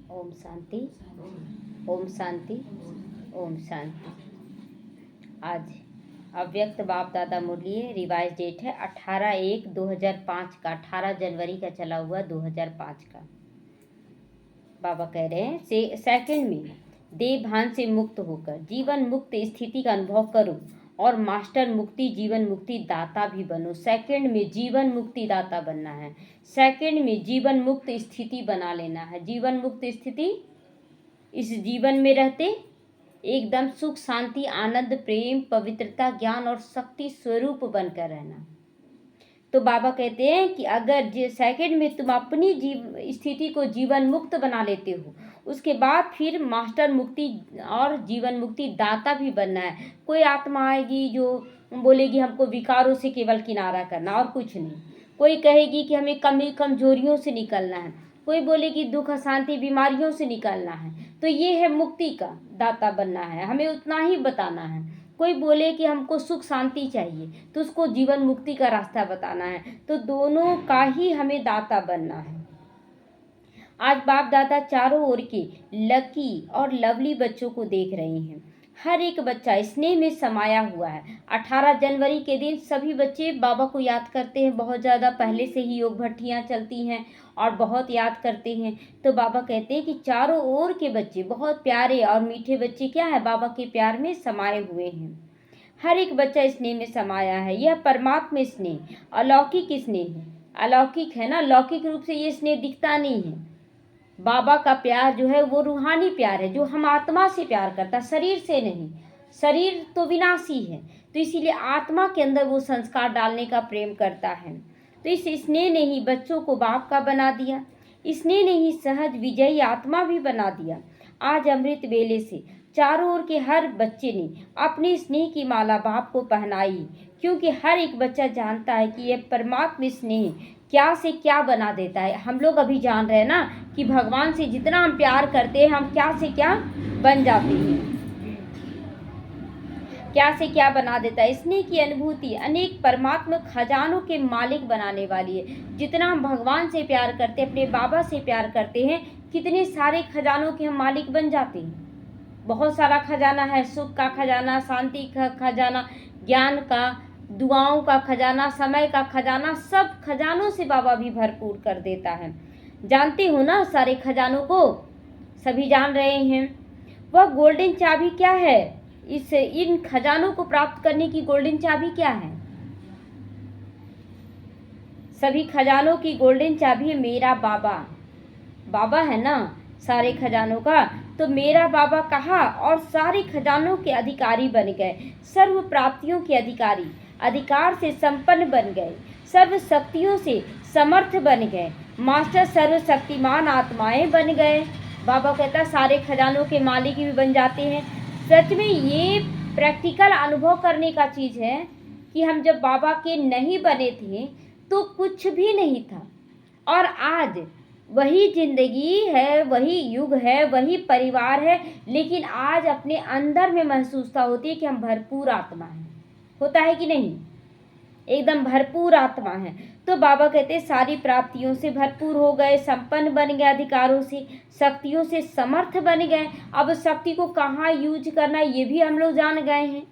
ओम शांति, ओम शांति, ओम शांति। आज अव्यक्त बाप दादा मुरली रिवाइज डेट है 18/1/2005 का, 18 जनवरी का चला हुआ 2005 का। बाबा कह रहे हैं सेकंड में देह भान से मुक्त होकर जीवन मुक्त स्थिति का अनुभव करो और मास्टर मुक्ति जीवन मुक्ति दाता भी बनो। सेकंड में जीवन मुक्ति दाता बनना है। सेकंड में जीवन मुक्त स्थिति बना लेना है। जीवन मुक्त स्थिति, इस जीवन में रहते एकदम सुख शांति आनंद प्रेम पवित्रता ज्ञान और शक्ति स्वरूप बनकर रहना। तो बाबा कहते हैं कि अगर सेकंड में तुम अपनी स्थिति को जीवन मुक्त बना लेते हो, उसके बाद फिर मास्टर मुक्ति और जीवन मुक्ति दाता भी बनना है। कोई आत्मा आएगी जो बोलेगी हमको विकारों से केवल किनारा करना और कुछ नहीं। कोई कहेगी कि हमें कमजोरियों से निकलना है। कोई बोलेगी दुख अशांति बीमारियों से निकलना है। तो ये है मुक्ति का दाता बनना है, हमें उतना ही बताना है। कोई बोले कि हमको सुख शांति चाहिए तो उसको जीवन मुक्ति का रास्ता बताना है। तो दोनों का ही हमें दाता बनना है। आज बाप दादा चारों ओर के लकी और लवली बच्चों को देख रहे हैं। हर एक बच्चा स्नेह में समाया हुआ है। 18 जनवरी के दिन सभी बच्चे बाबा को याद करते हैं बहुत ज़्यादा। पहले से ही योग भट्टियाँ चलती हैं और बहुत याद करते हैं। तो बाबा कहते हैं कि चारों ओर के बच्चे बहुत प्यारे और मीठे बच्चे क्या है, बाबा के प्यार में समाये हुए हैं। हर एक बच्चा स्नेह में समाया है। यह परमात्मा स्नेह अलौकिक स्नेह है। अलौकिक है ना, लौकिक रूप से ये स्नेह दिखता नहीं है। बाबा का प्यार जो है वो रूहानी प्यार है, जो हम आत्मा से प्यार करता, शरीर से नहीं। शरीर तो विनाशी है, तो इसीलिए आत्मा के अंदर वो संस्कार डालने का प्रेम करता है। तो इस स्नेह ने ही बच्चों को बाप का बना दिया। स्नेह ने ही सहज विजयी आत्मा भी बना दिया। आज अमृत वेले से चारों ओर के हर बच्चे ने अपनी स्नेह की माला बाप को पहनाई, क्योंकि हर एक बच्चा जानता है कि यह परमात्मा स्नेह क्या से क्या बना देता है। हम लोग अभी जान रहे हैं ना कि भगवान से जितना हम प्यार करते हैं हम क्या से क्या बन जाते हैं, क्या से क्या बना देता है। स्नेह की अनुभूति अनेक परमात्मा खजानों के मालिक बनाने वाली है। जितना हम भगवान से प्यार करते हैं, अपने बाबा से प्यार करते हैं, कितने सारे खजानों के हम मालिक बन जाते हैं। बहुत सारा खजाना है, सुख का खजाना, शांति का खजाना, ज्ञान का, दुआओं का खजाना, समय का खजाना, सब खजानों से बाबा भी भरपूर कर देता है। जानते हो ना सारे खजानों को, सभी जान रहे हैं। वह गोल्डन चाबी क्या है, इन खजानों को प्राप्त करने की गोल्डन चाबी क्या है? सभी खजानों की गोल्डन चाबी है मेरा बाबा। बाबा है ना सारे खजानों का। तो मेरा बाबा कहा और सारे खजानों के अधिकारी बन गए। सर्व प्राप्तियों के अधिकारी, अधिकार से संपन्न बन गए, सर्व शक्तियों से समर्थ बन गए, मास्टर सर्वशक्तिमान आत्माएं बन गए। बाबा कहता सारे खजानों के मालिक भी बन जाते हैं। सच में ये प्रैक्टिकल अनुभव करने का चीज़ है कि हम जब बाबा के नहीं बने थे तो कुछ भी नहीं था, और आज वही जिंदगी है, वही युग है, वही परिवार है, लेकिन आज अपने अंदर में महसूसता होती है कि हम भरपूर आत्मा हैं। होता है कि नहीं? एकदम भरपूर आत्मा है। तो बाबा कहते सारी प्राप्तियों से भरपूर हो गए, संपन्न बन गए, अधिकारों से शक्तियों से समर्थ बन गए। अब शक्ति को कहाँ यूज करना ये भी हम लोग जान गए हैं।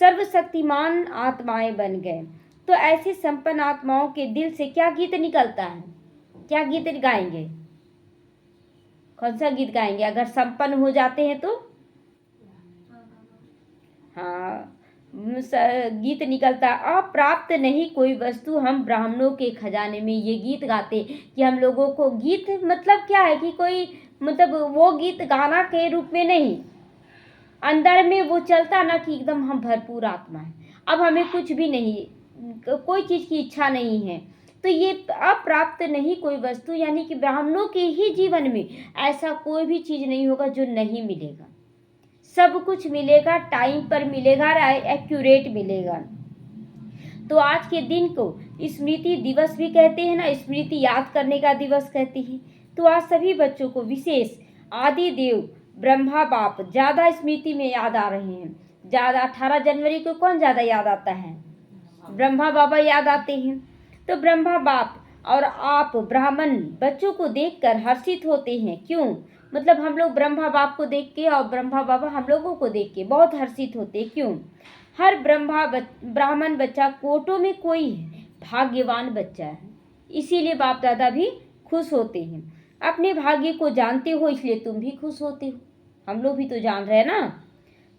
सर्वशक्तिमान आत्माएं बन गए। तो ऐसे संपन्न आत्माओं के दिल से क्या गीत निकलता है? क्या गीत गाएंगे? कौन सा गीत गाएंगे अगर संपन्न हो जाते हैं तो? हाँ, गीत निकलता अप्राप्त नहीं कोई वस्तु हम ब्राह्मणों के खजाने में। ये गीत गाते कि हम लोगों को, गीत मतलब क्या है कि कोई मतलब वो गीत गाना के रूप में नहीं, अंदर में वो चलता ना कि एकदम हम भरपूर आत्मा है, अब हमें कुछ भी नहीं, कोई चीज़ की इच्छा नहीं है। तो ये अप्राप्त नहीं कोई वस्तु, यानी कि ब्राह्मणों के ही जीवन में ऐसा कोई भी चीज़ नहीं होगा जो नहीं मिलेगा। सब कुछ मिलेगा, टाइम पर मिलेगा, एक्यूरेट मिलेगा। तो आज के दिन को स्मृति दिवस भी कहते हैं ना, स्मृति याद करने का दिवस कहते हैं। तो आज सभी बच्चों को विशेष आदि देव ब्रह्मा बाप ज़्यादा स्मृति में याद आ रहे हैं। ज़्यादा 18 जनवरी को कौन ज़्यादा याद आता है? ब्रह्मा बाबा याद आते हैं। तो ब्रह्मा बाप और आप ब्राह्मण बच्चों को देखकर हर्षित होते हैं। क्यों? मतलब हम लोग ब्रह्मा बाप को देख के और ब्रह्मा बाबा हम लोगों को देख के बहुत हर्षित होते हैं। क्यों? हर ब्राह्मण बच्चा कोटों में कोई है, भाग्यवान बच्चा है, इसीलिए बाप दादा भी खुश होते हैं। अपने भाग्य को जानते हो इसलिए तुम भी खुश होते हो, हम लोग भी तो जान रहे हैं ना,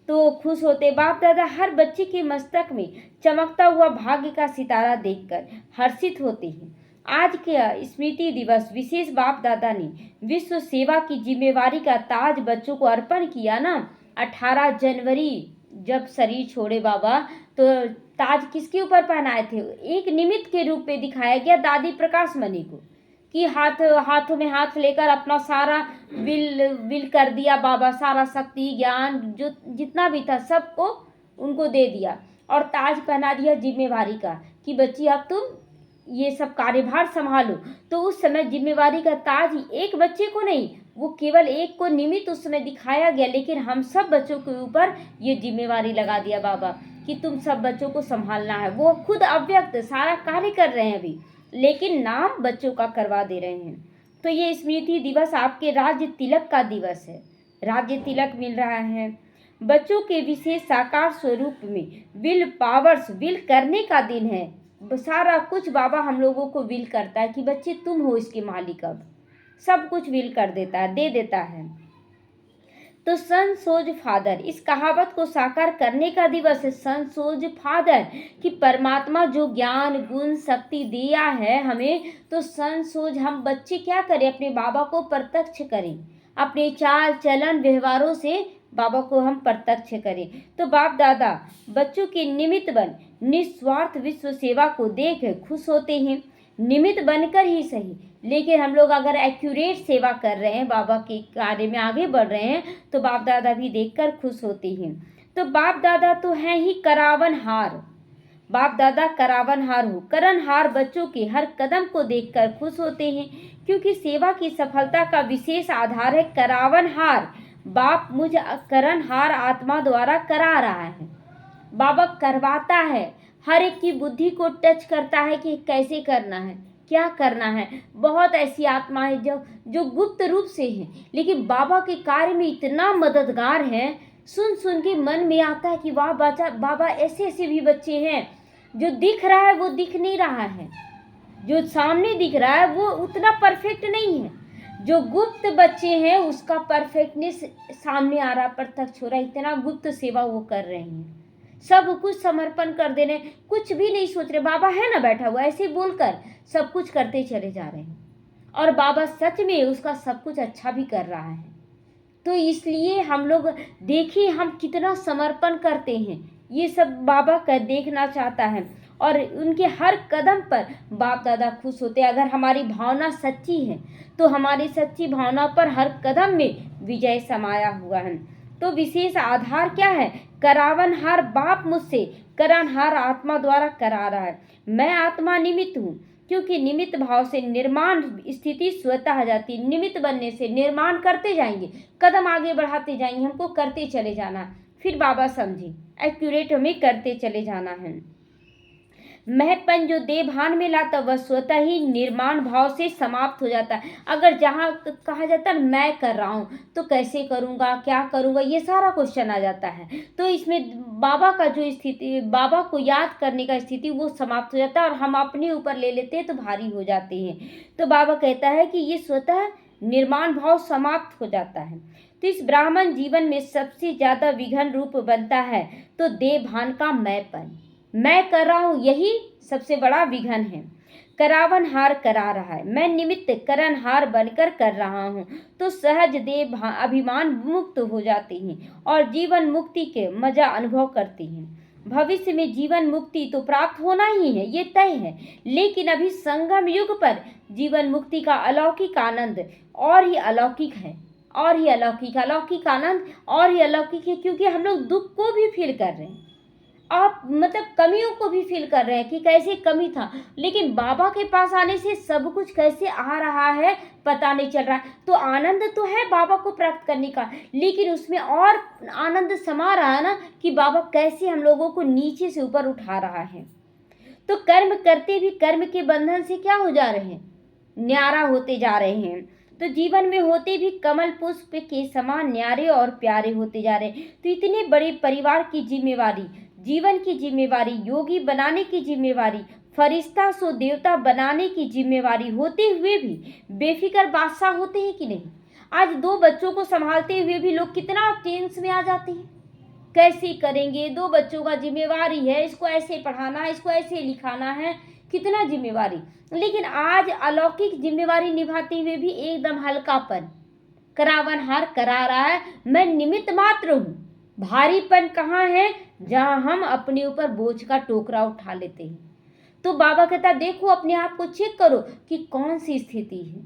तो खुश होते। बाप दादा हर बच्चे के मस्तक में चमकता हुआ भाग्य का सितारा देखकर हर्षित होते हैं। आज के स्मृति दिवस विशेष बाप दादा ने विश्व सेवा की जिम्मेवारी का ताज बच्चों को अर्पण किया ना। 18 जनवरी जब शरीर छोड़े बाबा, तो ताज किसके ऊपर पहनाए थे? एक निमित्त के रूप में दिखाया गया दादी प्रकाश मणि को, कि हाथों में हाथ लेकर अपना सारा विल कर दिया बाबा, सारा शक्ति ज्ञान जो जितना भी था सबको उनको दे दिया और ताज पहना दिया जिम्मेवारी का, कि बच्ची अब तुम ये सब कार्यभार संभालो। तो उस समय जिम्मेवारी का ताज एक बच्चे को नहीं, वो केवल एक को निमित्त उस समय दिखाया गया, लेकिन हम सब बच्चों के ऊपर ये जिम्मेवारी लगा दिया बाबा कि तुम सब बच्चों को संभालना है। वो खुद अव्यक्त सारा कार्य कर रहे हैं अभी, लेकिन नाम बच्चों का करवा दे रहे हैं। तो ये स्मृति दिवस आपके राज्य तिलक का दिवस है, राज्य तिलक मिल रहा है बच्चों के विशेष साकार स्वरूप में। विल पावर्स, विल करने का दिन है। सारा कुछ बाबा हम लोगों को विल करता है कि बच्चे तुम हो इसके मालिक, अब सब कुछ विल कर देता है, दे देता है। तो सन सोज फादर, इस कहावत को साकार करने का दिवस है। सन सोज फादर कि परमात्मा जो ज्ञान गुण शक्ति दिया है हमें, तो सन सोज हम बच्चे क्या करें? अपने बाबा को प्रत्यक्ष करें, अपने चाल चलन व्यवहारों से बाबा को हम प्रत्यक्ष करें। तो बाप दादा बच्चों के निमित्त बन निस्वार्थ विश्व सेवा को देख खुश होते हैं। निमित्त बनकर ही सही, लेकिन हम लोग अगर एक्यूरेट सेवा कर रहे हैं, बाबा के कार्य में आगे बढ़ रहे हैं, तो बाप दादा भी देखकर खुश होते हैं। तो बाप दादा तो हैं ही करावनहार, बाप दादा करावनहार हो, करणहार बच्चों के हर कदम को देखकर खुश होते हैं, क्योंकि सेवा की सफलता का विशेष आधार है करावनहार। बाप मुझ करणहार आत्मा द्वारा करा रहा है, बाबा करवाता है, हर एक की बुद्धि को टच करता है कि कैसे करना है, क्या करना है। बहुत ऐसी आत्माएं जो गुप्त रूप से हैं, लेकिन बाबा के कार्य में इतना मददगार हैं। सुन सुन के मन में आता है कि वाह बाबा ऐसे ऐसे भी बच्चे हैं, जो दिख रहा है वो दिख नहीं रहा है, जो सामने दिख रहा है वो उतना परफेक्ट नहीं है, जो गुप्त बच्चे हैं उसका परफेक्टनेस सामने आ रहा, प्रत्यक्ष हो रहा है। इतना गुप्त सेवा वो कर रहे हैं, सब कुछ समर्पण कर दे रहे हैं, कुछ भी नहीं सोच रहे, बाबा है ना बैठा हुआ, ऐसे बोलकर सब कुछ करते चले जा रहे हैं। और बाबा सच में उसका सब कुछ अच्छा भी कर रहा है। तो इसलिए हम लोग देखिए हम कितना समर्पण करते हैं, ये सब बाबा का देखना चाहता है। और उनके हर कदम पर बाप दादा खुश होते हैं। अगर हमारी भावना सच्ची है तो हमारी सच्ची भावना पर हर कदम में विजय समाया हुआ है। तो विशेष आधार क्या है? करावनहार बाप मुझसे करणहार आत्मा द्वारा करा रहा है। मैं आत्मा निमित्त हूँ, क्योंकि निमित्त भाव से निर्माण स्थिति स्वतः आ जाती है। निमित्त बनने से निर्माण करते जाएंगे, कदम आगे बढ़ाते जाएंगे, हमको करते चले जाना। फिर बाबा समझे एक्यूरेट हमें करते चले जाना है। महत्पन जो देवभान में लाता वह स्वतः ही निर्माण भाव से समाप्त हो जाता है। अगर जहाँ कहा जाता है मैं कर रहा हूँ तो कैसे करूँगा, क्या करूँगा, ये सारा क्वेश्चन आ जाता है। तो इसमें बाबा का जो स्थिति, बाबा को याद करने का स्थिति वो समाप्त हो जाता है और हम अपने ऊपर ले लेते हैं तो भारी हो जाते हैं। तो बाबा कहता है कि ये स्वतः निर्माण भाव समाप्त हो जाता है। तो इस ब्राह्मण जीवन में सबसे ज्यादा विघन रूप बनता है तो देवभान का मैं कर रहा हूँ, यही सबसे बड़ा विघन है। करावनहार करा रहा है, मैं निमित्त करणहार बनकर कर रहा हूँ, तो सहज देव अभिमान मुक्त हो जाते हैं और जीवन मुक्ति के मजा अनुभव करते हैं। भविष्य में जीवन मुक्ति तो प्राप्त होना ही है, ये तय है, लेकिन अभी संगम युग पर जीवन मुक्ति का अलौकिक आनंद और ही अलौकिक है, और ही अलौकिक आनंद और ही अलौकिक है, क्योंकि हम लोग दुख को भी फील कर रहे हैं, आप मतलब कमियों को भी फील कर रहे हैं कि कैसे कमी था, लेकिन बाबा के पास आने से सब कुछ कैसे आ रहा है पता नहीं चल रहा है। तो आनंद तो है बाबा को प्राप्त करने का, लेकिन उसमें और आनंद समा रहा है ना कि बाबा कैसे हम लोगों को नीचे से ऊपर उठा रहा है। तो कर्म करते भी कर्म के बंधन से क्या हो जा रहे हैं, न्यारा होते जा रहे हैं। तो जीवन में होते भी कमल पुष्प के समान न्यारे और प्यारे होते जा रहे हैं। तो इतने बड़े परिवार की जिम्मेवारी, जीवन की जिम्मेवारी, योगी बनाने की जिम्मेवारी, फरिश्ता सो देवता बनाने की जिम्मेवारी होते हुए भी बेफिक्र बादशाह होते हैं कि नहीं। आज 2 बच्चों को संभालते हुए भी लोग कितना टेंस में आ जाते हैं, कैसे करेंगे, 2 बच्चों का जिम्मेवारी है, इसको ऐसे पढ़ाना है, इसको ऐसे लिखाना है, कितना जिम्मेवारी। लेकिन आज अलौकिक जिम्मेवारी निभाते हुए भी एकदम हल्कापन, करावन हार करा रहा है, मैं निमित्त मात्र हूँ। भारीपन कहाँ है, जहाँ हम अपने ऊपर बोझ का टोकरा उठा लेते हैं। तो बाबा कहता देखो अपने आप को चेक करो कि कौन सी स्थिति है।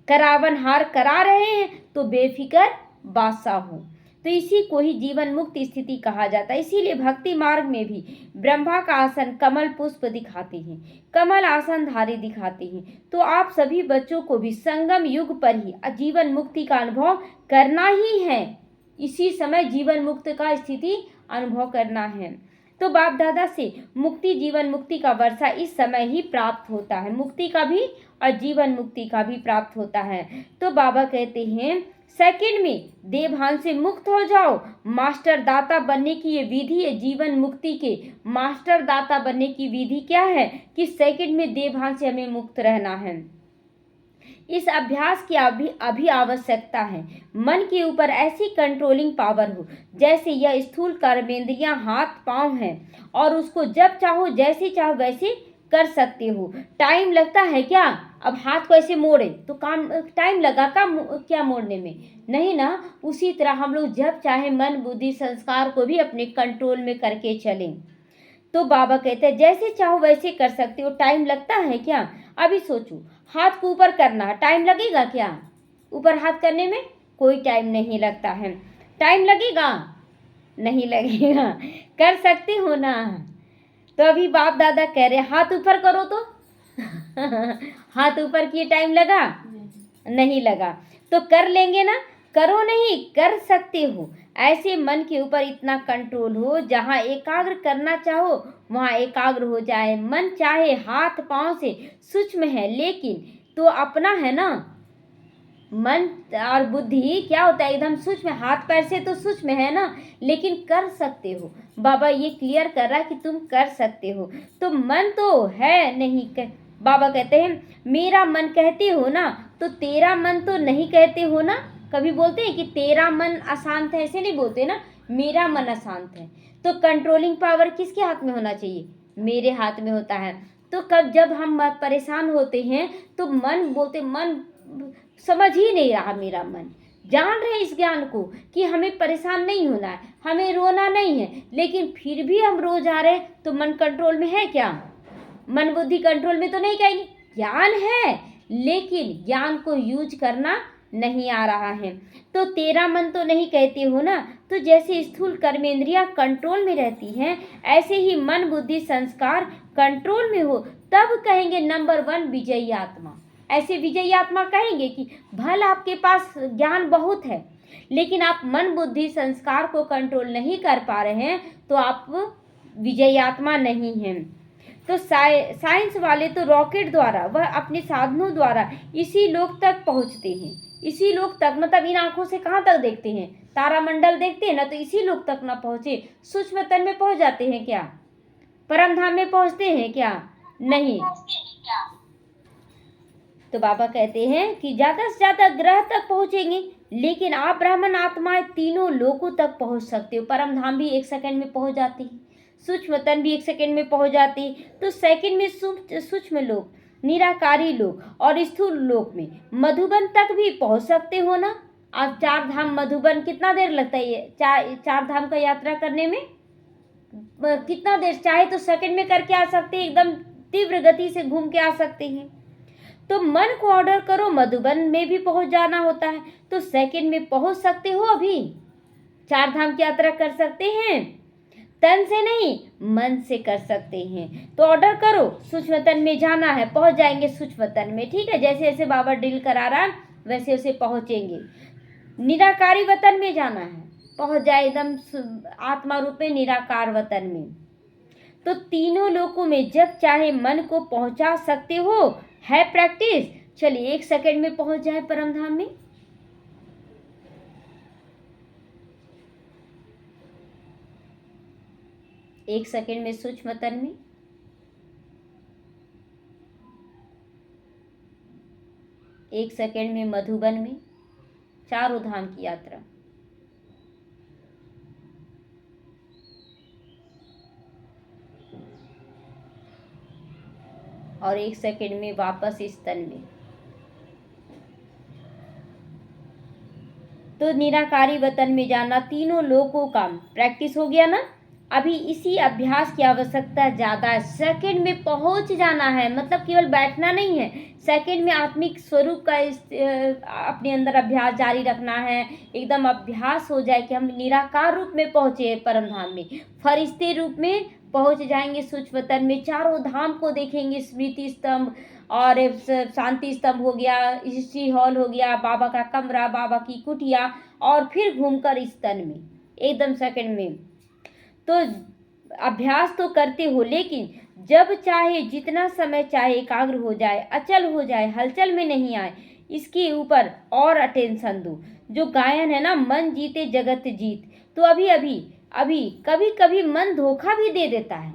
करावन हार करा रहे हैं तो बेफिक्र बादशाह हो। तो इसी को ही जीवन मुक्त स्थिति कहा जाता है। इसीलिए भक्ति मार्ग में भी ब्रह्मा का आसन कमल पुष्प दिखाते हैं, कमल आसन धारी दिखाते हैं। तो आप सभी बच्चों को भी संगम युग पर ही जीवन मुक्ति का अनुभव करना ही है। इसी समय जीवन मुक्त का स्थिति अनुभव करना है। तो बाप दादा से मुक्ति, जीवन मुक्ति का वर्षा इस समय ही प्राप्त होता है, मुक्ति का भी और जीवन मुक्ति का भी प्राप्त होता है। तो बाबा कहते हैं सेकंड में देवभान से मुक्त हो जाओ। मास्टर दाता बनने की ये विधि है, जीवन मुक्ति के मास्टर दाता बनने की विधि क्या है कि सेकंड में देवभान से हमें मुक्त रहना है। इस अभ्यास की अभी आवश्यकता है। मन के ऊपर ऐसी कंट्रोलिंग पावर हो जैसे यह स्थूल कर्मेंद्रियां हाथ पांव हैं और उसको जब चाहो जैसे चाहो वैसे कर सकते हो। टाइम लगता है क्या, अब हाथ को ऐसे मोड़े तो काम टाइम लगा क्या मोड़ने में, नहीं ना। उसी तरह हम लोग जब चाहे मन बुद्धि संस्कार को भी अपने कंट्रोल में करके चलें। तो बाबा कहते हैं जैसे चाहो वैसे कर सकते हो। टाइम लगता है क्या, अभी सोचो, हाथ को ऊपर करना टाइम लगेगा क्या, ऊपर हाथ करने में कोई टाइम नहीं लगता है। टाइम लगेगा, नहीं लगेगा, कर सकते हो ना। तो अभी बाप दादा कह रहे हाथ ऊपर करो तो हाथ ऊपर किए टाइम लगा, नहीं लगा, तो कर लेंगे ना। करो नहीं, कर सकते हो। ऐसे मन के ऊपर इतना कंट्रोल हो जहाँ एकाग्र करना चाहो वहाँ एकाग्र हो जाए। मन चाहे हाथ पांव से सूक्ष्म है लेकिन तो अपना है ना, मन और बुद्धि क्या होता है एकदम सूक्ष्म, हाथ पैर से तो सूक्ष्म है ना, लेकिन कर सकते हो। बाबा ये क्लियर कर रहा है कि तुम कर सकते हो। तो मन तो है नहीं बाबा कहते हैं मेरा मन कहते हो ना, तो तेरा मन तो नहीं कहते हो ना। कभी बोलते हैं कि तेरा मन अशांत है, ऐसे नहीं बोलते ना, मेरा मन अशांत है। तो कंट्रोलिंग पावर किसके हाथ में होना चाहिए, मेरे हाथ में होता है। तो कब जब हम परेशान होते हैं तो मन बोलते, मन समझ ही नहीं रहा, मेरा मन जान रहे इस ज्ञान को कि हमें परेशान नहीं होना है, हमें रोना नहीं है, लेकिन फिर भी हम रो जा रहे। तो मन कंट्रोल में है क्या, मन बुद्धि कंट्रोल में तो नहीं, कहेंगे ज्ञान है लेकिन ज्ञान को यूज करना नहीं आ रहा है। तो तेरा मन तो नहीं कहते हो ना। तो जैसे स्थूल कर्मेंद्रियां कंट्रोल में रहती हैं ऐसे ही मन बुद्धि संस्कार कंट्रोल में हो, तब कहेंगे नंबर 1 विजयी आत्मा। ऐसे विजयी आत्मा कहेंगे कि भल आपके पास ज्ञान बहुत है लेकिन आप मन बुद्धि संस्कार को कंट्रोल नहीं कर पा रहे हैं, तो आप विजयी आत्मा नहीं हैं। तो साइंस वाले तो रॉकेट द्वारा वह अपने साधनों द्वारा इसी लोक तक पहुंचते हैं। इसी लोक तक मतलब इन आंखों से कहाँ तक देखते हैं, तारामंडल देखते हैं ना, तो इसी लोक तक ना पहुंचे सूक्ष्म तन में पहुंच जाते हैं क्या, परम धाम में पहुंचते हैं क्या, नहीं। तो बाबा कहते हैं कि ज्यादा से ज्यादा ग्रह तक पहुंचेंगे लेकिन आप ब्राह्मण आत्माएं तीनों लोकों तक पहुंच सकते हो। परम धाम भी 1 सेकंड में पहुंच जाती है, सूक्ष्म तन भी 1 सेकंड में पहुंच जाती है। तो सेकंड में सूक्ष्म लोक, निराकारी लोक और स्थूल लोक में मधुबन तक भी पहुंच सकते हो ना। आप 4 धाम मधुबन कितना देर लगता है, चार धाम का यात्रा करने में कितना देर, चाहे तो सेकंड में करके आ सकते हैं, एकदम तीव्र गति से घूम के आ सकते हैं। तो मन को ऑर्डर करो, मधुबन में भी पहुंच जाना होता है तो सेकंड में पहुंच सकते हो। अभी 4 धाम की यात्रा कर सकते हैं, तन से नहीं मन से कर सकते हैं। तो ऑर्डर करो, सूक्ष्म तन में जाना है, पहुंच जाएंगे सूक्ष्म तन में, ठीक है। जैसे जैसे बाबा ड्रिल करा रहा है वैसे वैसे पहुंचेंगे। निराकारी वतन में जाना है, पहुंच जाए एकदम आत्मा रूप में निराकार वतन में। तो तीनों लोकों में जब चाहे मन को पहुंचा सकते हो। है प्रैक्टिस। चलिए 1 सेकंड में पहुंच जाए परम धाम में। एक सेकंड में सूक्ष्म तन में, 1 सेकंड में मधुबन में, चारों धाम की यात्रा। और 1 सेकंड में वापस इस तन में। तो निराकारी वतन में जाना, तीनों लोकों का प्रैक्टिस हो गया ना। अभी इसी अभ्यास की आवश्यकता ज़्यादा है। सेकंड में पहुंच जाना है, मतलब केवल बैठना नहीं है। सेकंड में आत्मिक स्वरूप का अपने अंदर अभ्यास जारी रखना है। एकदम अभ्यास हो जाए कि हम निराकार रूप में पहुंचे परम धाम में, फरिश्ते रूप में पहुंच जाएंगे सूक्ष्म तन में। चारों धाम को देखेंगे, स्मृति स्तंभ और शांति स्तंभ हो गया, हिस्ट्री हॉल हो गया, बाबा का कमरा, बाबा की कुटिया, और फिर घूमकर इस तन में एकदम सेकंड में। तो अभ्यास तो करते हो, लेकिन जब चाहे जितना समय चाहे एकाग्र हो जाए, अचल हो जाए, हलचल में नहीं आए, इसके ऊपर और अटेंशन दो। जो गायन है ना, मन जीते जगत जीत, तो अभी कभी कभी मन धोखा भी दे देता है।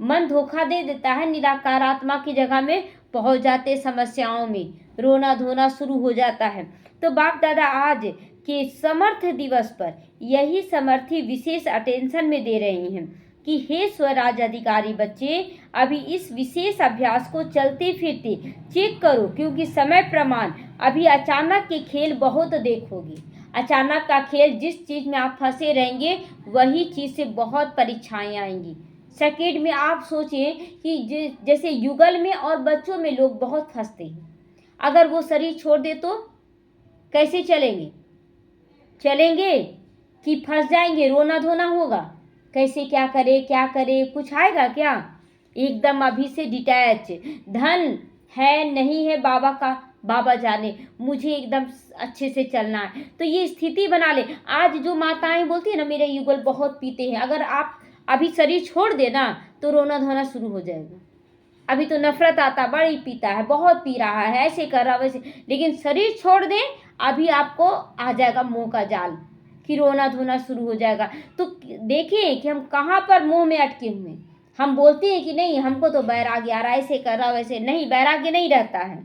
मन धोखा दे देता है, निराकारात्मा की जगह में पहुंच जाते, समस्याओं में रोना धोना शुरू हो जाता है। तो बाप दादा आज के समर्थ दिवस पर यही समर्थी विशेष अटेंशन में दे रहे हैं कि हे स्वराज अधिकारी बच्चे, अभी इस विशेष अभ्यास को चलते फिरते चेक करो, क्योंकि समय प्रमाण अभी अचानक के खेल बहुत देखोगे। अचानक का खेल, जिस चीज़ में आप फंसे रहेंगे वही चीज़ से बहुत परीक्षाएं आएंगी। सेकेंड में आप सोचें कि जैसे युगल में और बच्चों में लोग बहुत फंसते हैं। अगर वो शरीर छोड़ दे तो कैसे चलेंगे कि फंस जाएंगे, रोना धोना होगा, कैसे क्या करे, कुछ आएगा क्या? एकदम अभी से डिटैच। धन है नहीं है बाबा का, बाबा जाने, मुझे एकदम अच्छे से चलना है। तो ये स्थिति बना ले। आज जो माताएं बोलती है ना, मेरे युगल बहुत पीते हैं, अगर आप अभी शरीर छोड़ देना तो रोना धोना शुरू हो जाएगा। अभी तो नफरत आता, बड़ी पीता है, बहुत पी रहा है, ऐसे कर रहा वैसे, लेकिन शरीर छोड़ दे, अभी आपको आ जाएगा मोह का जाल कि रोना धोना शुरू हो जाएगा। तो देखिए कि हम कहाँ पर मोह में अटके हुए हैं। हम बोलते हैं कि नहीं, हमको तो वैराग्य आ रहा है, ऐसे कर रहा वैसे, नहीं, वैराग्य नहीं रहता है।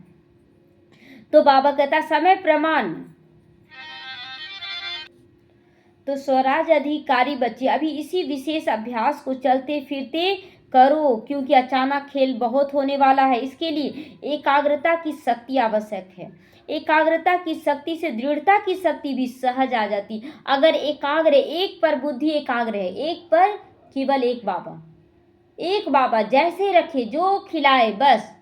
तो बाबा कहता समय प्रमाण। तो स्वराज अधिकारी बच्चे, अभी इसी विशेष अभ्यास को चलते फिरते करो, क्योंकि अचानक खेल बहुत होने वाला है। इसके लिए एकाग्रता की शक्ति आवश्यक है। एकाग्रता की शक्ति से दृढ़ता की शक्ति भी सहज आ जाती। अगर एकाग्र, एक पर बुद्धि एकाग्र है, एक पर केवल एक बाबा जैसे रखे, जो खिलाए, बस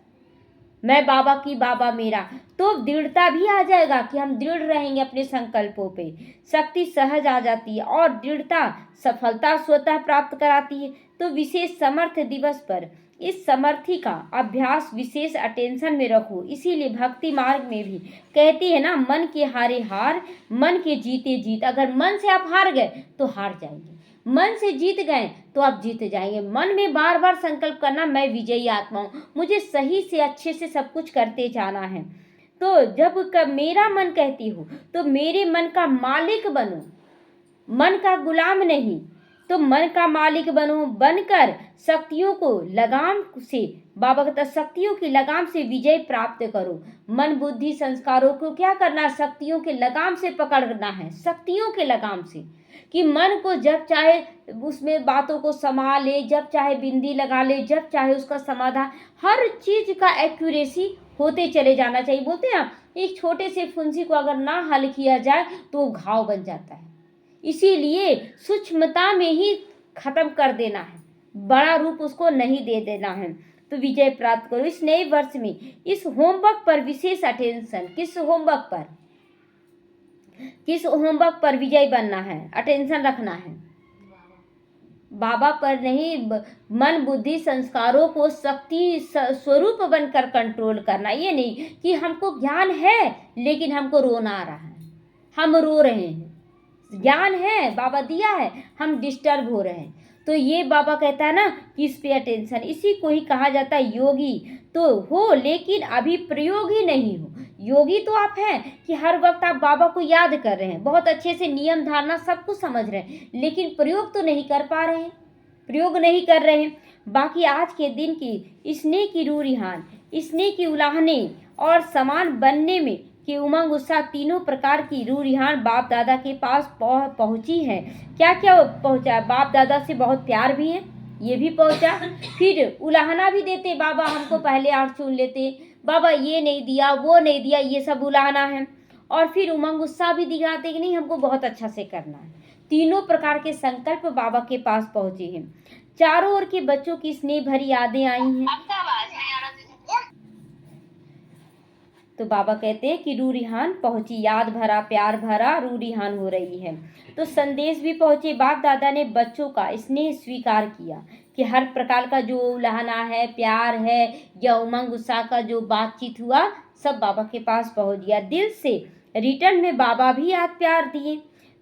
मैं बाबा की, बाबा मेरा, तो दृढ़ता भी आ जाएगा कि हम दृढ़ रहेंगे अपने संकल्पों पे। शक्ति सहज आ जाती है और दृढ़ता सफलता स्वतः प्राप्त कराती है। तो विशेष समर्थ दिवस पर इस समर्थी का अभ्यास विशेष अटेंशन में रखो। इसीलिए भक्ति मार्ग में भी कहती है ना, मन के हारे हार, मन के जीते जीत। अगर मन से आप हार गए तो हार जाएंगे, मन से जीत गए तो आप जीत जाएंगे। मन में बार बार संकल्प करना, मैं विजयी आत्मा हूँ, मुझे सही से अच्छे से सब कुछ करते जाना है। तो जब मेरा मन कहती हो, तो मेरे मन का मालिक बनो, मन का गुलाम नहीं। तो मन का मालिक बनो, बनकर शक्तियों को लगाम से, बाबा कहता शक्तियों की लगाम से विजय प्राप्त करो। मन बुद्धि संस्कारों को क्या करना, शक्तियों के लगाम से पकड़ना है, शक्तियों के लगाम से, कि मन को जब चाहे उसमें बातों को समा ले, जब चाहे बिंदी लगा ले, जब चाहे उसका समाधान, हर चीज का एक्यूरेसी होते चले जाना चाहिए। बोलते हैं ना, एक छोटे से फुंसी को अगर ना हल किया जाए तो वो घाव बन जाता है। इसीलिए सूक्ष्मता में ही खत्म कर देना है, बड़ा रूप उसको नहीं दे देना है। तो विजय प्राप्त करो इस नए वर्ष में। इस होमवर्क पर विशेष अटेंशन, किस होमवर्क पर विजय बनना है, अटेंशन रखना है, बाबा पर नहीं। मन बुद्धि संस्कारों को शक्ति स्वरूप बनकर कंट्रोल करना। ये नहीं कि हमको ज्ञान है लेकिन हमको रोना आ रहा है, हम रो रहे हैं। ज्ञान है, बाबा दिया है, हम डिस्टर्ब हो रहे हैं। तो ये बाबा कहता है ना कि इस पे अटेंशन, इसी को ही कहा जाता है योगी। तो हो लेकिन अभी प्रयोग ही नहीं हो। योगी तो आप हैं कि हर वक्त आप बाबा को याद कर रहे हैं, बहुत अच्छे से नियम धारणा सब कुछ समझ रहे हैं, लेकिन प्रयोग तो नहीं कर पा रहे हैं, प्रयोग नहीं कर रहे हैं। बाकी आज के दिन की स्नेह की रूह रिहान, स्नेह की उलाहने और समान बनने में कि उमंग उत्साह तीनों प्रकार की रूह रिहान बाप दादा के पास पहुंची है। क्या क्या पहुंचा? बाप दादा से बहुत प्यार भी है, ये भी पहुंचा। फिर उलाहना भी देते, बाबा हमको पहले और चुन लेते, बाबा ये नहीं दिया वो नहीं दिया, ये सब उलाहना है। और फिर उमंग उत्साह भी दिखाते कि नहीं हमको बहुत अच्छा से करना है। तीनों प्रकार के संकल्प बाबा के पास पहुंचे हैं। चारों ओर के बच्चों की स्नेह भरी यादें आई हैं। तो बाबा कहते हैं कि रूह रिहान पहुंची, याद भरा प्यार भरा रूह रिहान हो रही है। तो संदेश भी पहुंचे। बाप दादा ने बच्चों का स्नेह स्वीकार किया कि हर प्रकार का जो उलाहना है, प्यार है या उमंग उत्साह का जो बातचीत हुआ, सब बाबा के पास पहुंच गया। दिल से रिटर्न में बाबा भी याद प्यार दिए,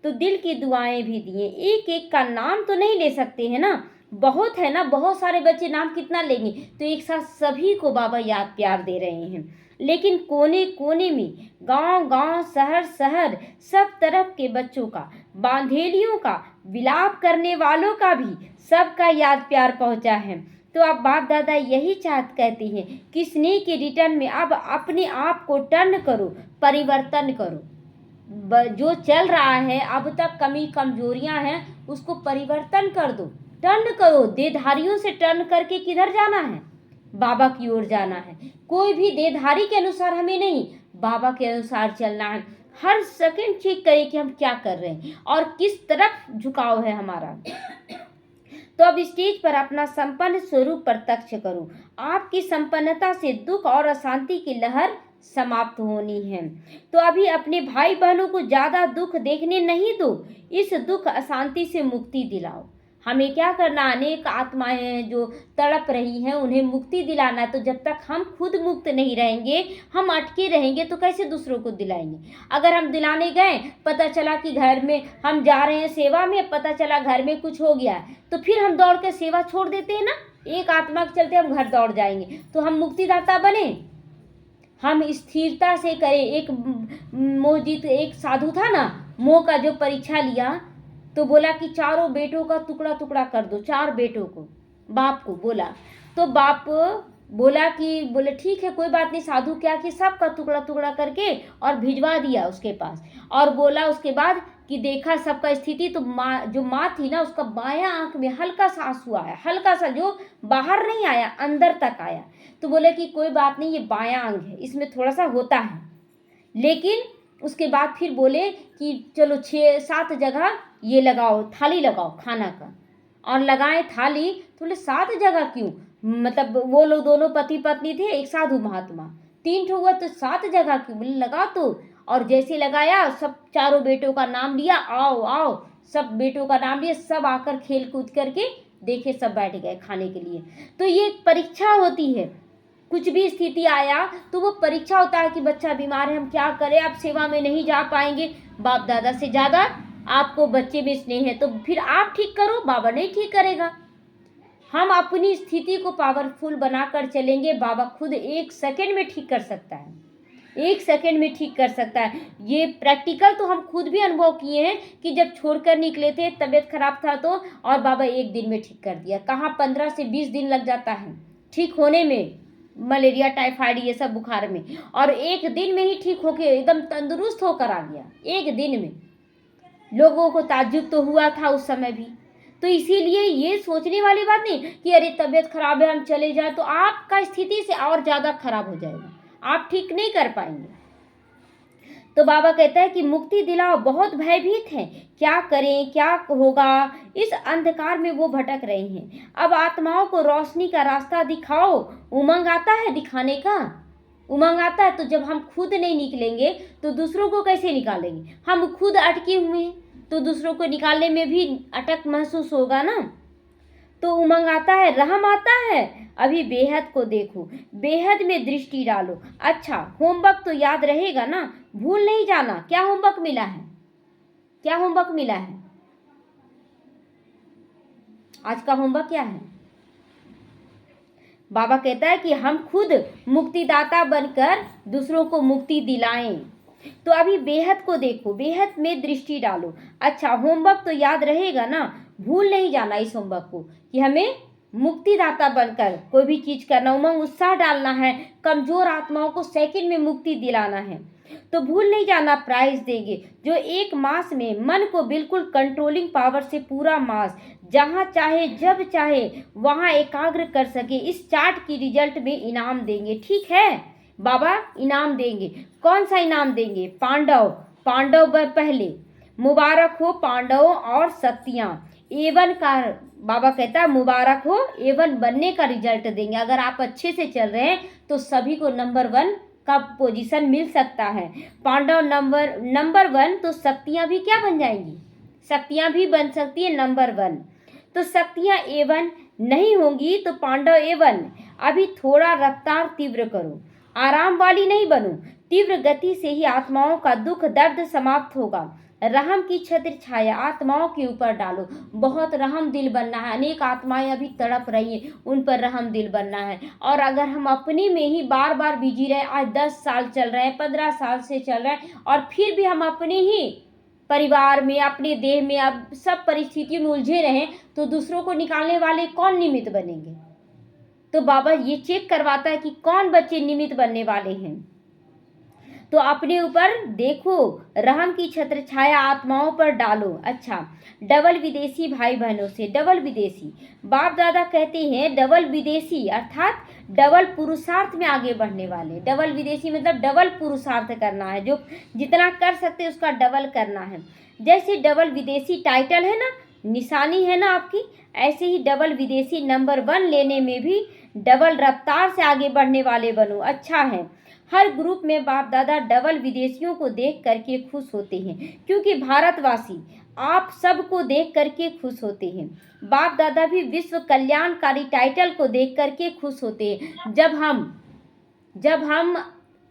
तो दिल की दुआएं भी दिए। एक एक का नाम तो नहीं ले सकते हैं ना, बहुत है ना, बहुत सारे बच्चे, नाम कितना लेंगे। तो एक साथ सभी को बाबा याद प्यार दे रहे हैं। लेकिन कोने कोने में, गांव गांव, शहर शहर, सब तरफ के बच्चों का, बांधेलियों का, विलाप करने वालों का भी सबका याद प्यार पहुंचा है। तो अब बाप दादा यही कहते हैं कि स्नेह के रिटर्न में अब अपने आप को टर्न करो, परिवर्तन करो। जो चल रहा है अब तक कमी कमजोरियां हैं, उसको परिवर्तन कर दो, टर्न करो। देधारियों से टर्न करके किधर जाना है? बाबा की ओर जाना है। कोई भी देधारी के अनुसार हमें नहीं, बाबा के अनुसार चलना है। हर सेकंड चेक करें कि हम क्या कर रहे हैं और किस तरफ झुकाव है हमारा। तो अब स्टेज पर अपना संपन्न स्वरूप प्रत्यक्ष करो। आपकी संपन्नता से दुख और अशांति की लहर समाप्त होनी है। तो अभी अपने भाई बहनों को ज्यादा दुख देखने नहीं दो, इस दुख अशांति से मुक्ति दिलाओ। हमें क्या करना? अनेक आत्माएं हैं जो तड़प रही हैं, उन्हें मुक्ति दिलाना। तो जब तक हम खुद मुक्त नहीं रहेंगे, हम अटके रहेंगे, तो कैसे दूसरों को दिलाएंगे? अगर हम दिलाने गए, पता चला कि घर में हम जा रहे हैं सेवा में, पता चला घर में कुछ हो गया, तो फिर हम दौड़ के सेवा छोड़ देते हैं ना। एक आत्मा के चलते हम घर दौड़ जाएंगे, तो हम मुक्तिदाता बने? हम स्थिरता से करें। एक मोहजित एक साधु था ना, मोह का जो परीक्षा लिया, तो बोला कि चारों बेटों का टुकड़ा टुकड़ा कर दो, 4 बेटों को, बाप को बोला। तो बाप बोला कि बोले ठीक है कोई बात नहीं। साधु क्या कि सबका टुकड़ा टुकड़ा करके और भिजवा दिया उसके पास, और बोला उसके बाद कि देखा सबका स्थिति, तो जो माँ थी ना, उसका बायां आंख में हल्का सा आंसू आया, हल्का सा, जो बाहर नहीं आया अंदर तक आया। तो बोले कि कोई बात नहीं, ये बायां अंग है, इसमें थोड़ा सा होता है। लेकिन उसके बाद फिर बोले कि चलो 6-7 जगह ये लगाओ, थाली लगाओ खाना का, और लगाए थाली। तो बोले 7 जगह क्यों? मतलब वो लोग दोनों पति पत्नी थे, एक साधु महात्मा, 3 ठो हुआ, तो 7 जगह क्यों? बोले लगा तो। और जैसे लगाया, सब चारों बेटों का नाम लिया, आओ आओ, सब बेटों का नाम लिया, सब आकर खेल कूद करके देखे, सब बैठ गए खाने के लिए। तो ये एक परीक्षा होती है। कुछ भी स्थिति आया तो वो परीक्षा होता है कि बच्चा बीमार है, हम क्या करें, आप सेवा में नहीं जा पाएंगे। बाप दादा से ज़्यादा आपको बच्चे में स्नेह है, तो फिर आप ठीक करो, बाबा नहीं ठीक करेगा। हम अपनी स्थिति को पावरफुल बनाकर चलेंगे, बाबा खुद 1 सेकंड में ठीक कर सकता है, 1 सेकंड में ठीक कर सकता है। ये प्रैक्टिकल तो हम खुद भी अनुभव किए हैं कि जब छोड़कर निकले थे, तबीयत खराब था तो, और बाबा 1 दिन में ठीक कर दिया। कहाँ 15 से 20 दिन लग जाता है ठीक होने में, मलेरिया टाइफाइड ये सब बुखार में, और 1 दिन में ही ठीक होके एकदम तंदुरुस्त होकर आ गया, 1 दिन में। लोगों को ताज्जुब तो हुआ था उस समय भी। तो इसीलिए ये सोचने वाली बात नहीं कि अरे तबीयत खराब है हम चले जाए, तो आपका स्थिति से और ज़्यादा खराब हो जाएगा, आप ठीक नहीं कर पाएंगे। तो बाबा कहता है कि मुक्ति दिलाओ, बहुत भयभीत हैं, क्या करें क्या होगा, इस अंधकार में वो भटक रहे हैं। अब आत्माओं को रोशनी का रास्ता दिखाओ। उमंग आता है दिखाने का, उमंग आता है। तो जब हम खुद नहीं निकलेंगे तो दूसरों को कैसे निकालेंगे? हम खुद अटके हुए हैं, तो दूसरों को निकालने में भी अटक महसूस होगा ना। तो उमंग आता है, रहम आता है, अभी बेहद को देखो, बेहद में दृष्टि डालो। अच्छा, होमवर्क तो याद रहेगा ना, भूल नहीं जाना। क्या होमवर्क मिला है? क्या होमवर्क मिला है? आज का होमवर्क क्या है? बाबा कहता है कि हम खुद मुक्तिदाता बनकर दूसरों को मुक्ति दिलाएं। तो अभी बेहद को देखो, बेहद में दृष्टि डालो। अच्छा, होमवर्क तो याद रहेगा ना, भूल नहीं जाना इस होमवर्क को कि हमें मुक्तिदाता बनकर कोई भी चीज करना, उमंग उत्साह डालना है, कमजोर आत्माओं को सेकंड में मुक्ति दिलाना है। तो भूल नहीं जाना, प्राइज देंगे जो एक मास में मन को बिल्कुल कंट्रोलिंग पावर से पूरा मास जहां चाहे जब चाहे वहां एकाग्र कर सके, इस चार्ट की रिजल्ट में इनाम देंगे। ठीक है, बाबा इनाम देंगे। कौन सा इनाम देंगे? पांडव पहले, मुबारक हो पांडवों और शक्तियां। एवन का बाबा कहता है मुबारक हो, एवन बनने का रिजल्ट देंगे। अगर आप अच्छे से चल रहे हैं तो सभी को नंबर 1 का पोजीशन मिल सकता है। पांडव नंबर 1, तो शक्तियां भी क्या बन जाएंगी? शक्तियां भी बन सकती है नंबर 1। तो शक्तियां A1 नहीं होंगी तो पांडव A1। अभी थोड़ा रफ्तार तीव्र करो, आराम वाली नहीं बनो। तीव्र गति से ही आत्माओं का दुख दर्द समाप्त होगा। रहम की छत्र छाया आत्माओं के ऊपर डालो। बहुत रहम दिल बनना है। अनेक आत्माएं अभी तड़प रही हैं, उन पर रहम दिल बनना है। और अगर हम अपने में ही बार बार बिजी रहे, आज 10 साल चल रहे हैं, 15 साल से चल रहे हैं, और फिर भी हम अपने ही परिवार में, अपने देह में, अब सब परिस्थितियों में उलझे रहें, तो दूसरों को निकालने वाले कौन निमित्त बनेंगे? तो बाबा ये चेक करवाता है कि कौन बच्चे निमित्त बनने वाले हैं। तो अपने ऊपर देखो, रहम की छत्र छाया आत्माओं पर डालो। अच्छा, डबल विदेशी भाई बहनों से, डबल विदेशी बाप दादा कहते हैं, डबल विदेशी अर्थात डबल पुरुषार्थ में आगे बढ़ने वाले। डबल विदेशी मतलब डबल पुरुषार्थ करना है, जो जितना कर सकते उसका डबल करना है। जैसे डबल विदेशी टाइटल है ना, निशानी है ना आपकी, ऐसे ही डबल विदेशी नंबर 1 लेने में भी डबल रफ्तार से आगे बढ़ने वाले बनो। अच्छा है, हर ग्रुप में बाप दादा डबल विदेशियों को देख करके खुश होते हैं, क्योंकि भारतवासी आप सबको देख करके खुश होते हैं। बाप दादा भी विश्व कल्याणकारी टाइटल को देख करके खुश होते हैं। जब हम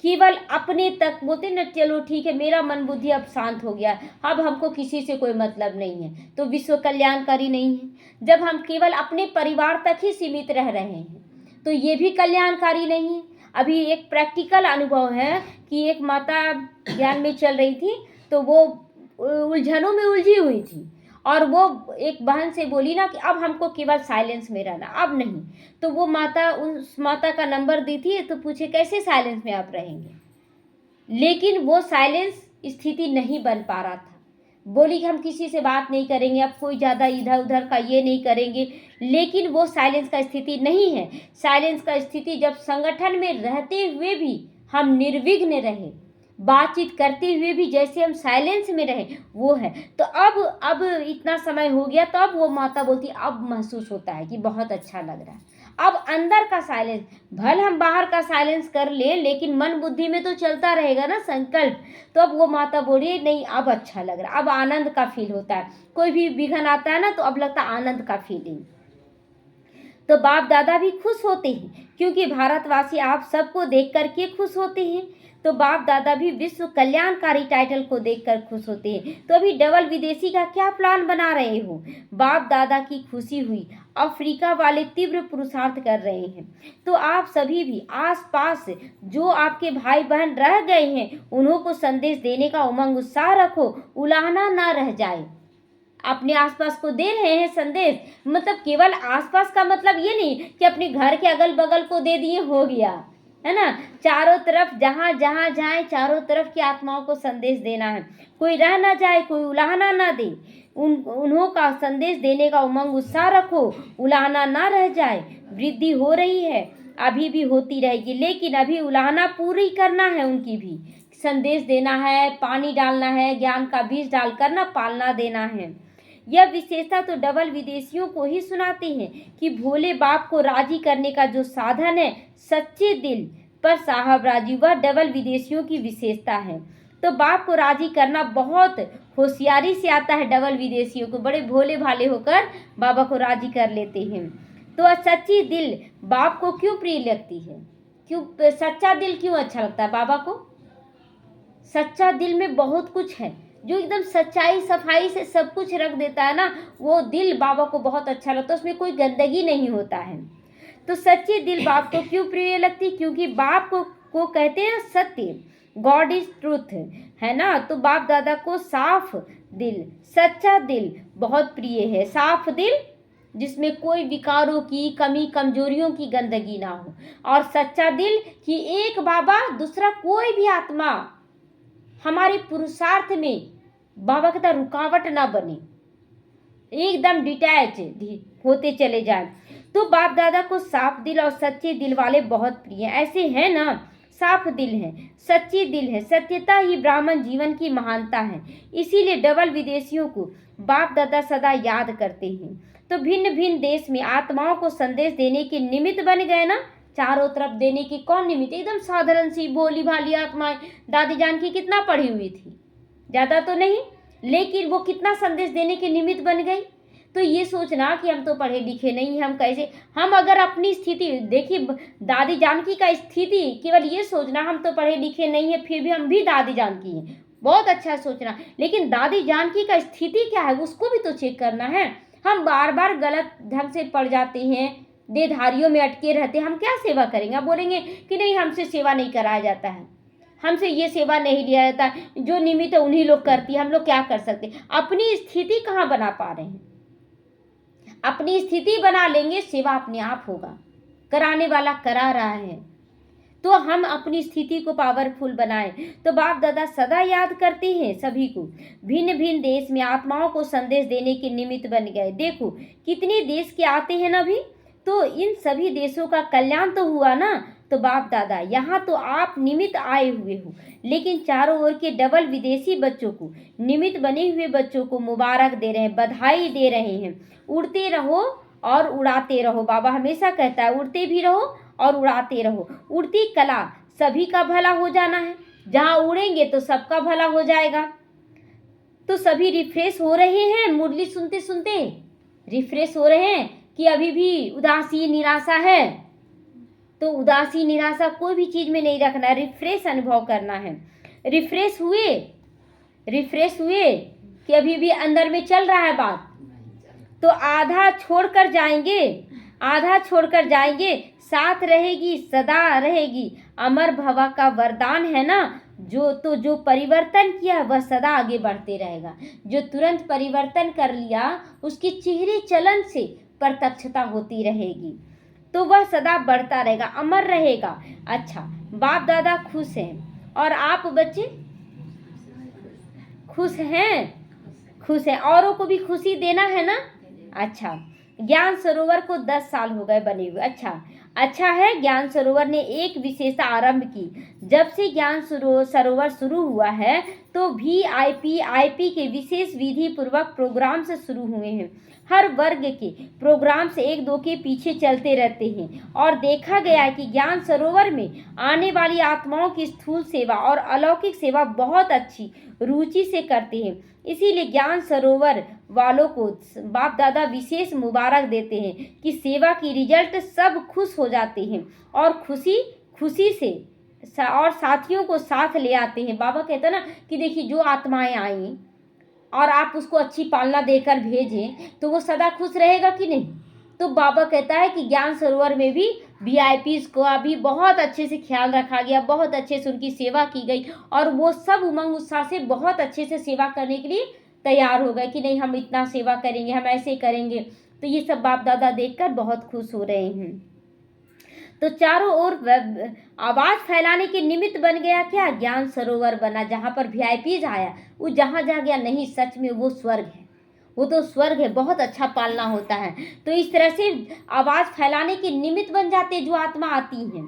केवल अपने तक बोलते न, चलो ठीक है मेरा मन बुद्धि अब शांत हो गया, अब हमको किसी से कोई मतलब नहीं है, तो विश्व कल्याणकारी नहीं है। जब हम केवल अपने परिवार तक ही सीमित रह रहे हैं तो ये भी कल्याणकारी नहीं है। अभी एक प्रैक्टिकल अनुभव है कि एक माता ज्ञान में चल रही थी, तो वो उलझनों में उलझी हुई थी, और वो एक बहन से बोली ना कि अब हमको केवल साइलेंस में रहना, अब नहीं। तो वो माता उस माता का नंबर दी थी, तो पूछे कैसे साइलेंस में आप रहेंगे, लेकिन वो साइलेंस स्थिति नहीं बन पा रहा था। बोली कि हम किसी से बात नहीं करेंगे, अब कोई ज़्यादा इधर उधर का ये नहीं करेंगे, लेकिन वो साइलेंस का स्थिति नहीं है। साइलेंस का स्थिति जब संगठन में रहते हुए भी हम निर्विघ्न रहे, बातचीत करते हुए भी जैसे हम साइलेंस में रहे, वो है। तो अब इतना समय हो गया, तो अब वो माता बोलती अब महसूस होता है कि बहुत अच्छा लग रहा है। अब अंदर का साइलेंस, भल हम बाहर का साइलेंस कर ले, लेकिन मन बुद्धि में तो चलता रहेगा ना संकल्प। तो अब वो माता बोली नहीं अब अच्छा लग रहा है, अब आनंद का फील होता है। कोई भी विघन आता है ना तो अब लगता है आनंद का फीलिंग। तो बाप दादा भी खुश होते हैं, क्योंकि भारतवासी आप सबको देख करके खुश होते हैं। तो बाप दादा भी विश्व कल्याणकारी टाइटल को देखकर खुश होते हैं। तो अभी डबल विदेशी का क्या प्लान बना रहे हो? बाप दादा की खुशी हुई, अफ्रीका वाले तीव्र पुरुषार्थ कर रहे हैं। तो आप सभी भी आसपास जो आपके भाई बहन रह गए हैं, उन्हों को संदेश देने का उमंग उत्साह रखो, उलाहना ना रह जाए। अपने आसपास को दे रहे हैं संदेश, मतलब केवल आसपास का मतलब ये नहीं कि अपने घर के अगल बगल को दे दिए हो गया, है ना। चारों तरफ जहाँ जहाँ जाए, चारों तरफ की आत्माओं को संदेश देना है। कोई रह ना जाए, कोई उलाहना ना दे, उन्हों का संदेश देने का उमंग उत्साह रखो, उलाहना ना रह जाए। वृद्धि हो रही है, अभी भी होती रहेगी, लेकिन अभी उलाहना पूरी करना है, उनकी भी संदेश देना है, पानी डालना है, ज्ञान का बीज डालकर ना पालना देना है। यह विशेषता तो डबल विदेशियों को ही सुनाते हैं कि भोले बाप को राजी करने का जो साधन है सच्चे दिल पर साहब राजी, वह डबल विदेशियों की विशेषता है। तो बाप को राजी करना बहुत होशियारी से आता है। डबल विदेशियों को बड़े भोले भाले होकर बाबा को राजी कर लेते हैं। तो सच्ची दिल बाप को क्यों प्रिय लगती है? क्यों सच्चा दिल क्यों अच्छा लगता है बाबा को? सच्चा दिल में बहुत कुछ है, जो एकदम सच्चाई सफाई से सब कुछ रख देता है ना, वो दिल बाबा को बहुत अच्छा लगता है, उसमें कोई गंदगी नहीं होता है। तो सच्चे दिल बाप को क्यों प्रिय लगती? क्योंकि बाप को कहते हैं सत्य, गॉड इज ट्रूथ, है ना। तो बाप दादा को साफ दिल, सच्चा दिल बहुत प्रिय है। साफ दिल जिसमें कोई विकारों की कमी कमजोरियों की गंदगी ना हो, और सच्चा दिल कि एक बाबा, दूसरा कोई भी आत्मा हमारे पुरुषार्थ में बाबा कहता रुकावट ना बने, एकदम डिटैच होते चले जाए। तो बाप दादा को साफ दिल और सच्चे दिल वाले बहुत प्रिय हैं। ऐसे हैं ना, साफ दिल है, सच्चे दिल है, सत्यता ही ब्राह्मण जीवन की महानता है। इसीलिए डबल विदेशियों को बाप दादा सदा याद करते हैं। तो भिन्न भिन्न देश में आत्माओं को संदेश देने के निमित्त बन गए ना, चारों तरफ देने की कौन निमित्त? एकदम साधारण सी भोली भाली आत्माएं। दादी जानकी कितना पढ़ी हुई थी? ज़्यादा तो नहीं, लेकिन वो कितना संदेश देने के निमित्त बन गई। तो ये सोचना कि हम तो पढ़े लिखे नहीं, हम कैसे, हम अगर अपनी स्थिति देखिए, दादी जानकी का स्थिति केवल ये सोचना हम तो पढ़े लिखे नहीं है फिर भी हम भी दादी जानकी हैं, बहुत अच्छा सोचना। लेकिन दादी जानकी का स्थिति क्या है उसको भी तो चेक करना है। हम बार बार गलत ढंग से पड़ जाते हैं, देहधारियों में अटके रहते हैं, हम क्या सेवा करेंगे? आप बोलेंगे कि नहीं हमसे सेवा नहीं कराया जाता है, हमसे ये सेवा नहीं लिया जाता, जो निमित्त है उन्हीं लोग करती है, हम लोग क्या कर सकते? अपनी स्थिति कहाँ बना पा रहे हैं? अपनी स्थिति बना लेंगे, सेवा अपने आप होगा, कराने वाला करा रहा है। तो हम अपनी स्थिति को पावरफुल बनाएं। तो बाप दादा सदा याद करते हैं सभी को। भिन्न भिन्न देश में आत्माओं को संदेश देने के निमित्त बन गए। देखो कितने देश के आते हैं ना भी, तो इन सभी देशों का कल्याण तो हुआ ना। तो बाप दादा यहाँ तो आप निमित्त आए हुए हो, लेकिन चारों ओर के डबल विदेशी बच्चों को, निमित्त बने हुए बच्चों को मुबारक दे रहे हैं, बधाई दे रहे हैं। उड़ते रहो और उड़ाते रहो, बाबा हमेशा कहता है उड़ते भी रहो और उड़ाते रहो। उड़ती कला सभी का भला हो जाना है, जहाँ उड़ेंगे तो सबका भला हो जाएगा। तो सभी रिफ्रेश हो रहे हैं, मुरली सुनते सुनते रिफ्रेश हो रहे हैं कि अभी भी उदासी निराशा है? तो उदासी निराशा कोई भी चीज में नहीं रखना है, रिफ्रेश अनुभव करना है। रिफ्रेश हुए कि अभी भी अंदर में चल रहा है बात, तो आधा छोड़कर जाएंगे, साथ रहेगी सदा रहेगी, अमर भवा का वरदान है ना। जो परिवर्तन किया वह सदा आगे बढ़ते रहेगा। जो तुरंत परिवर्तन कर लिया उसकी चेहरे चलन से प्रत्यक्षता होती रहेगी, तो वह सदा बढ़ता रहेगा, अमर रहेगा। अच्छा, बाप दादा खुश हैं और आप बच्चे खुश हैं, औरों को भी खुशी देना है ना। अच्छा, ज्ञान सरोवर को 10 साल हो गए बने हुए। अच्छा है, ज्ञान सरोवर ने एक विशेषता आरंभ की। जब से ज्ञान सरोवर शुरू हुआ है तो VIP के विशेष विधि पूर्वक प्रोग्राम से शुरू हुए हैं। हर वर्ग के प्रोग्राम से एक दो के पीछे चलते रहते हैं, और देखा गया है कि ज्ञान सरोवर में आने वाली आत्माओं की स्थूल सेवा और अलौकिक सेवा बहुत अच्छी रुचि से करते हैं। इसीलिए ज्ञान सरोवर वालों को बाप दादा विशेष मुबारक देते हैं कि सेवा की रिजल्ट सब खुश हो जाते हैं और खुशी से और साथियों को साथ ले आते हैं। बाबा कहते हैं ना कि देखिए जो आत्माएं आई और आप उसको अच्छी पालना देकर भेजें तो वो सदा खुश रहेगा कि नहीं। तो बाबा कहता है कि ज्ञान सरोवर में भी VIPs को अभी बहुत अच्छे से ख्याल रखा गया, बहुत अच्छे से उनकी सेवा की गई, और वो सब उमंग उत्साह से बहुत अच्छे से सेवा करने के लिए तैयार हो गए कि नहीं हम इतना सेवा करेंगे, हम ऐसे करेंगे। तो ये सब बाप दादा देखकर बहुत खुश हो रहे हैं। तो चारों ओर आवाज फैलाने के निमित्त बन गया क्या? ज्ञान सरोवर बना। जहाँ पर VIPs आया वो जहाँ गया, नहीं सच में वो स्वर्ग है, वो तो स्वर्ग है, बहुत अच्छा पालना होता है। तो इस तरह से आवाज फैलाने के निमित्त बन जाते जो आत्मा आती हैं।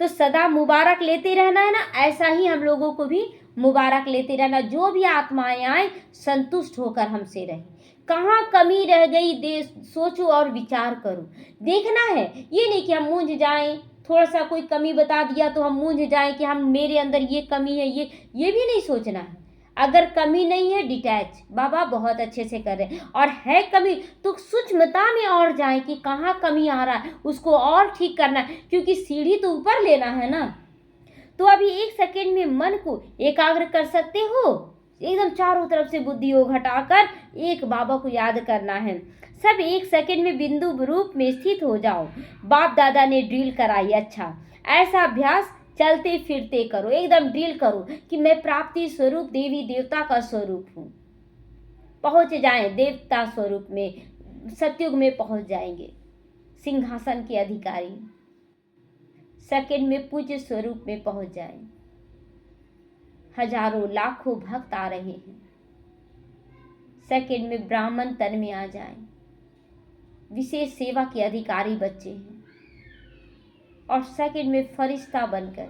तो सदा मुबारक लेते रहना है ना, ऐसा ही हम लोगों को भी मुबारक लेते रहना। जो भी आत्माएं आए संतुष्ट होकर हमसे रहे, कहाँ कमी रह गई सोचो और विचार करो। देखना है, ये नहीं कि हम मूंझ जाएं, थोड़ा सा कोई कमी बता दिया तो हम मूंझ जाएं कि हम मेरे अंदर ये कमी है, ये भी नहीं सोचना है। अगर कमी नहीं है डिटैच, बाबा बहुत अच्छे से कर रहे हैं, और है कमी तो सूक्ष्मता में और जाएं कि कहाँ कमी आ रहा है, उसको और ठीक करना है, क्योंकि सीढ़ी तो ऊपर लेना है ना। तो अभी 1 सेकेंड में मन को एकाग्र कर सकते हो, एकदम चारों तरफ से बुद्धि योग हटाकर एक बाबा को याद करना है। सब 1 सेकंड में बिंदु रूप में स्थित हो जाओ। बाप दादा ने ड्रिल कराई। अच्छा, ऐसा अभ्यास चलते फिरते करो, एकदम ड्रिल करो कि मैं प्राप्ति स्वरूप देवी देवता का स्वरूप हूँ। पहुंच जाएं देवता स्वरूप में, सतयुग में पहुंच जाएंगे, सिंहासन के अधिकारी। सेकंड में पूज्य स्वरूप में पहुंच जाएं। हजारों लाखों भक्त आ रहे हैं। सेकंड में ब्राह्मण तन में आ जाएं। विशेष सेवा के अधिकारी बच्चे हैं। और सेकंड में फरिश्ता बनकर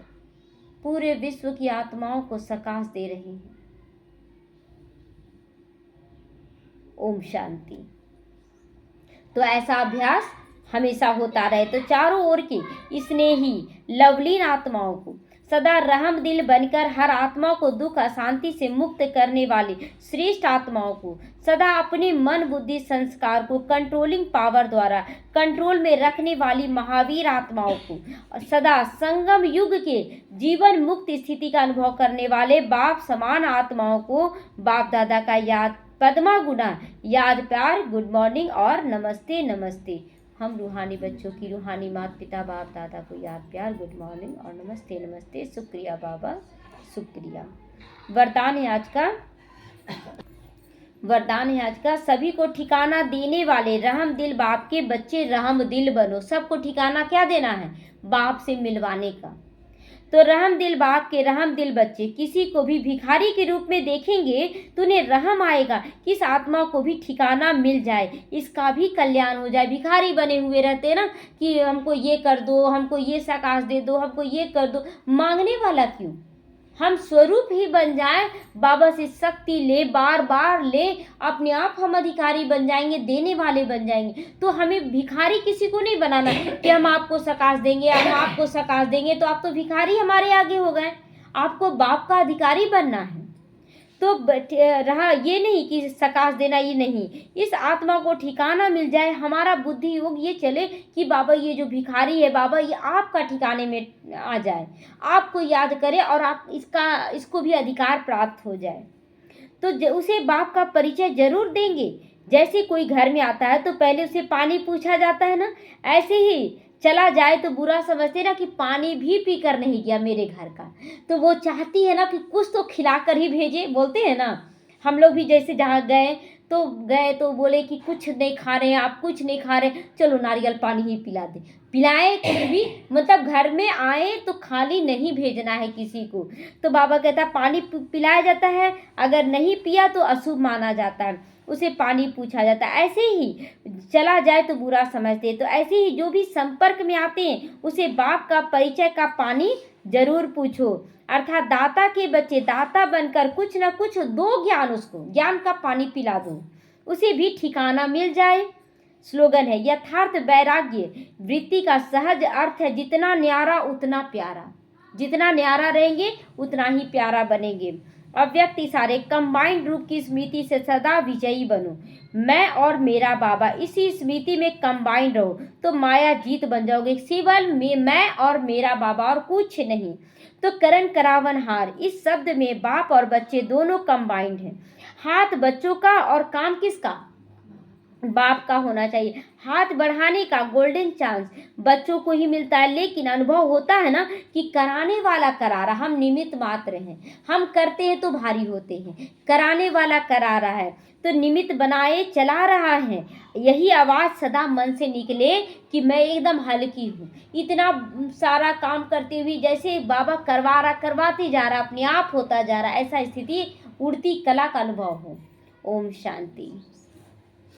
पूरे विश्व की आत्माओं को सकाश दे रहे हैं। ओम शांति। तो ऐसा अभ्यास हमेशा होता रहे तो चारों ओर की स्नेही लवलीन आत्माओं को सदा रहम दिल बनकर हर आत्मा को दुख अशांति से मुक्त करने वाली श्रेष्ठ आत्माओं को सदा अपने मन बुद्धि संस्कार को कंट्रोलिंग पावर द्वारा कंट्रोल में रखने वाली महावीर आत्माओं को सदा संगम युग के जीवन मुक्त स्थिति का अनुभव करने वाले बाप समान आत्माओं को बाप दादा का याद पद्मा गुना याद प्यार गुड मॉर्निंग और नमस्ते नमस्ते। हम रूहानी बच्चों की रूहानी माता पिता बाप दादा को याद प्यार गुड मॉर्निंग और नमस्ते नमस्ते। शुक्रिया बाबा, शुक्रिया। वरदान है आज का सभी को ठिकाना देने वाले रहम दिल बाप के बच्चे रहम दिल बनो। सबको ठिकाना क्या देना है? बाप से मिलवाने का। तो रहम दिल बाप के रहम दिल बच्चे किसी को भी भिखारी के रूप में देखेंगे तो उन्हें रहम आएगा कि इस आत्मा को भी ठिकाना मिल जाए, इसका भी कल्याण हो जाए। भिखारी बने हुए रहते ना कि हमको ये कर दो, हमको ये सकाश दे दो, हमको ये कर दो। मांगने वाला क्यों? हम स्वरूप ही बन जाए, बाबा से शक्ति ले, बार बार ले, अपने आप हम अधिकारी बन जाएंगे, देने वाले बन जाएंगे। तो हमें भिखारी किसी को नहीं बनाना कि हम आपको सकाश देंगे, हम आपको सकाश देंगे, तो आप तो भिखारी हमारे आगे हो गए। आपको बाप का अधिकारी बनना है। तो रहा ये नहीं कि सकाश देना, ये नहीं, इस आत्मा को ठिकाना मिल जाए, हमारा बुद्धि योग ये चले कि बाबा ये जो भिखारी है बाबा ये आपका ठिकाने में आ जाए, आपको याद करे और आप इसको भी अधिकार प्राप्त हो जाए। तो उसे बाप का परिचय जरूर देंगे। जैसे कोई घर में आता है तो पहले उसे पानी पूछा जाता है ना, ऐसे ही चला जाए तो बुरा समझते ना कि पानी भी पी कर नहीं गया मेरे घर का। तो वो चाहती है ना कि कुछ तो खिला कर ही भेजे, बोलते हैं ना। हम लोग भी जैसे जहाँ गए तो बोले कि कुछ नहीं खा रहे हैं आप, कुछ नहीं खा रहे, चलो नारियल पानी ही पिला दे। पिलाए कुछ भी, मतलब घर में आए तो खाली नहीं भेजना है किसी को। तो बाबा कहता है पानी पिलाया जाता है, अगर नहीं पिया तो अशुभ माना जाता है, उसे पानी पूछा जाता है। ऐसे ही चला जाए तो बुरा समझते। तो ऐसे ही जो भी संपर्क में आते हैं उसे बाप का परिचय का पानी जरूर पूछो। अर्थात दाता के बच्चे दाता बनकर कुछ न कुछ दो ज्ञान, उसको ज्ञान का पानी पिला दो, उसे भी ठिकाना मिल जाए। स्लोगन है यथार्थ वैराग्य वृत्ति का सहज अर्थ है जितना न्यारा उतना प्यारा। जितना न्यारा रहेंगे उतना ही प्यारा बनेंगे। अव्यक्त इशारे कंबाइंड रूप की स्मृति से सदा विजयी बनो। मैं और मेरा बाबा इसी स्मृति में कंबाइंड रहो तो माया जीत बन जाओगे। केवल मैं और मेरा बाबा और कुछ नहीं। तो करण करावन हार, इस शब्द में बाप और बच्चे दोनों कंबाइंड हैं। हाथ बच्चों का और काम किसका? बाप का होना चाहिए। हाथ बढ़ाने का गोल्डन चांस बच्चों को ही मिलता है, लेकिन अनुभव होता है ना कि कराने वाला करा रहा, हम निमित्त मात्र हैं। हम करते हैं तो भारी होते हैं, कराने वाला करा रहा है तो निमित्त बनाए चला रहा है। यही आवाज़ सदा मन से निकले कि मैं एकदम हल्की हूँ। इतना सारा काम करते हुए जैसे बाबा करवाते जा रहा, अपने आप होता जा रहा, ऐसा स्थिति उड़ती कला का अनुभव हो। ओम शांति।